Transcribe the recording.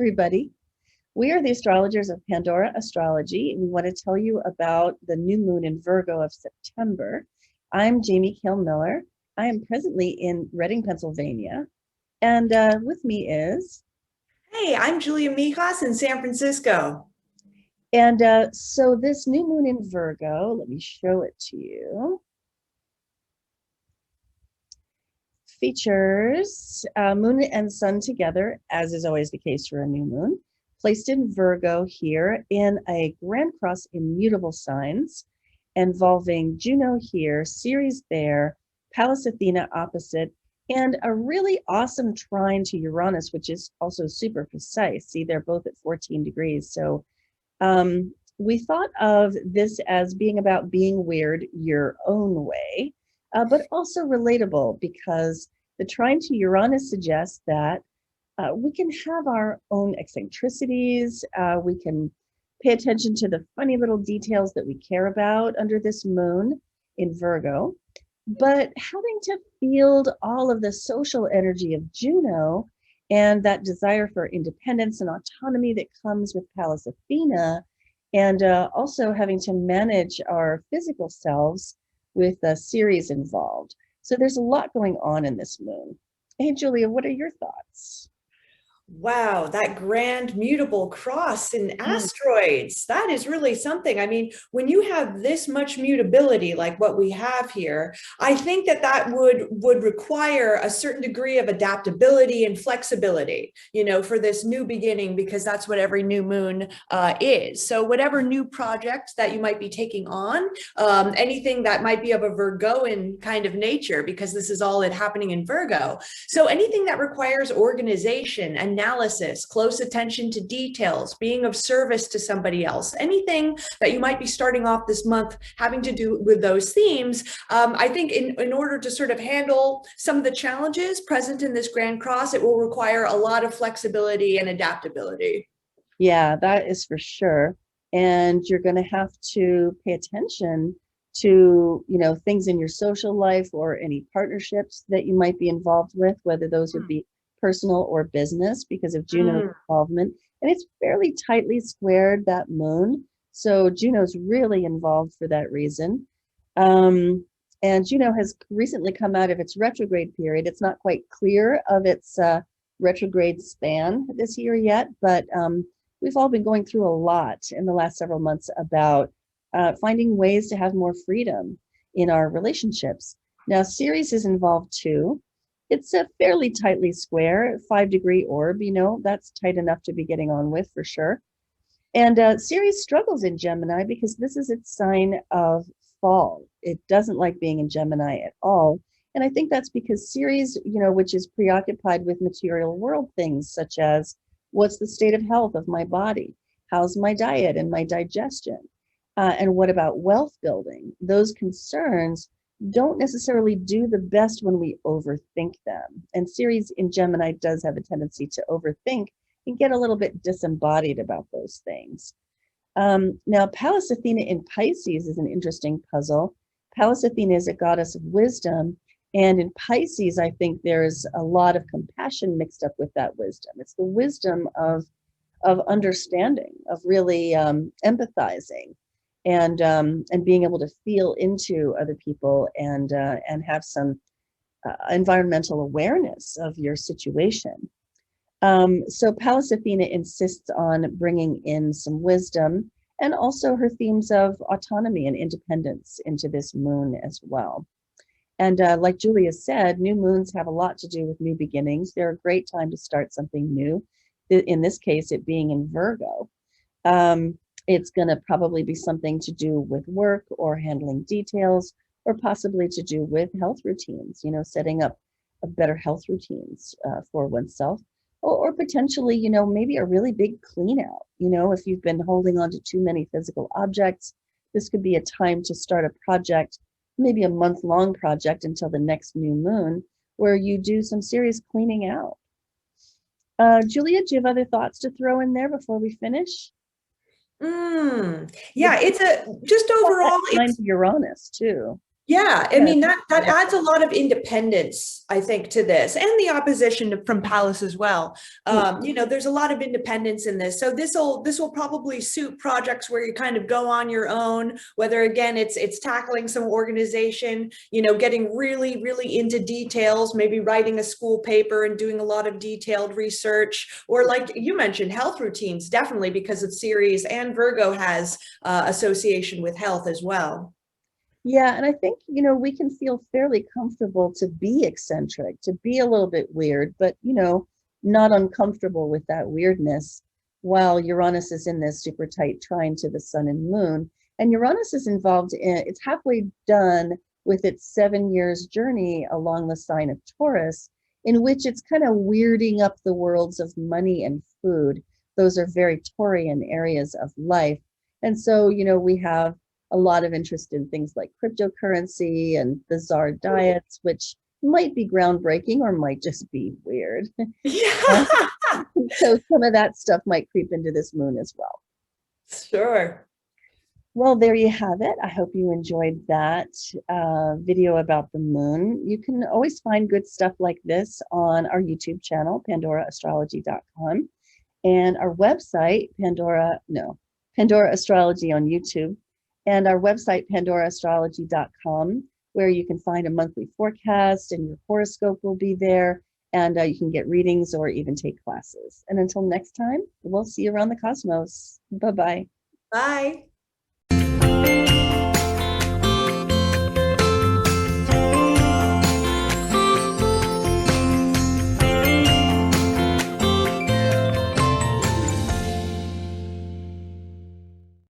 everybody. We are the astrologers of Pandora Astrology. We want to tell you about the new moon in Virgo of September. I'm Jamie Kale-Miller. I am presently in Reading, Pennsylvania. And with me is... Hey, I'm Julia Mijas in San Francisco. And so this new moon in Virgo, let me show it to you. Features moon and sun together, as is always the case for a new moon, placed in Virgo here in a grand cross in mutable signs, involving Juno here, Ceres there, Pallas Athene opposite, and a really awesome trine to Uranus, which is also super precise. See, they're both at 14 degrees. So we thought of this as being about being weird your own way, but also relatable, because the trine to Uranus suggests that we can have our own eccentricities. We can pay attention to the funny little details that we care about under this moon in Virgo. But having to field all of the social energy of Juno and that desire for independence and autonomy that comes with Pallas Athene, and also having to manage our physical selves with Ceres involved. So there's a lot going on in this moon. Hey, Julia, what are your thoughts? Wow, that grand mutable cross in asteroids, that is really something. I mean, when you have this much mutability like what we have here, I think that would require a certain degree of adaptability and flexibility, for this new beginning, because that's what every new moon is. So whatever new project that you might be taking on, anything that might be of a Virgoan kind of nature, because this is all happening in Virgo. So anything that requires organization and analysis, close attention to details, being of service to somebody else, anything that you might be starting off this month having to do with those themes, I think in order to sort of handle some of the challenges present in this grand cross, it will require a lot of flexibility and adaptability. Yeah, that is for sure. And you're going to have to pay attention to, things in your social life or any partnerships that you might be involved with, whether those would be personal or business, because of Juno's involvement. And it's fairly tightly squared, that moon. So Juno's really involved for that reason. And Juno has recently come out of its retrograde period. It's not quite clear of its retrograde span this year yet, but we've all been going through a lot in the last several months about finding ways to have more freedom in our relationships. Now, Ceres is involved too. It's a fairly tightly square 5-degree orb, that's tight enough to be getting on with for sure. And Ceres struggles in Gemini because this is its sign of fall. It doesn't like being in Gemini at all. And I think that's because Ceres, which is preoccupied with material world things, such as what's the state of health of my body? How's my diet and my digestion? And what about wealth building? Those concerns don't necessarily do the best when we overthink them. And Ceres in Gemini does have a tendency to overthink and get a little bit disembodied about those things. Now, Pallas Athene in Pisces is an interesting puzzle. Pallas Athene is a goddess of wisdom. And in Pisces, I think there's a lot of compassion mixed up with that wisdom. It's the wisdom of understanding, of really empathizing, and being able to feel into other people and have some environmental awareness of your situation. So Pallas Athene insists on bringing in some wisdom, and also her themes of autonomy and independence into this moon as well. And like Julia said, new moons have a lot to do with new beginnings. They're a great time to start something new. In this case, it being in Virgo. It's going to probably be something to do with work or handling details, or possibly to do with health routines, setting up a better health routines for oneself, or potentially, maybe a really big clean out. If you've been holding on to too many physical objects, this could be a time to start a project, maybe a month-long project until the next new moon, where you do some serious cleaning out. Julia, do you have other thoughts to throw in there before we finish? Yeah, it's just overall, it's Uranus too. Yeah, I Yeah. mean that adds a lot of independence, I think, to this, and the opposition from Pallas as well. Mm. There's a lot of independence in this, so this will probably suit projects where you kind of go on your own. Whether again it's tackling some organization, getting really really into details, maybe writing a school paper and doing a lot of detailed research, or like you mentioned, health routines, definitely because of Ceres, and Virgo has association with health as well. Yeah, and I think, we can feel fairly comfortable to be eccentric, to be a little bit weird, but, not uncomfortable with that weirdness while Uranus is in this super tight trine to the sun and moon. And Uranus is involved it's halfway done with its 7 years journey along the sign of Taurus, in which it's kind of weirding up the worlds of money and food. Those are very Taurian areas of life. And so, we have a lot of interest in things like cryptocurrency and bizarre diets, which might be groundbreaking or might just be weird. Yeah. So some of that stuff might creep into this moon as well. Sure. Well, there you have it. I hope you enjoyed that video about the moon. You can always find good stuff like this on our YouTube channel, pandoraastrology.com, and our website, Pandora Astrology on YouTube, and our website, pandoraastrology.com, where you can find a monthly forecast and your horoscope will be there. And you can get readings or even take classes. And until next time, we'll see you around the cosmos. Bye-bye. Bye.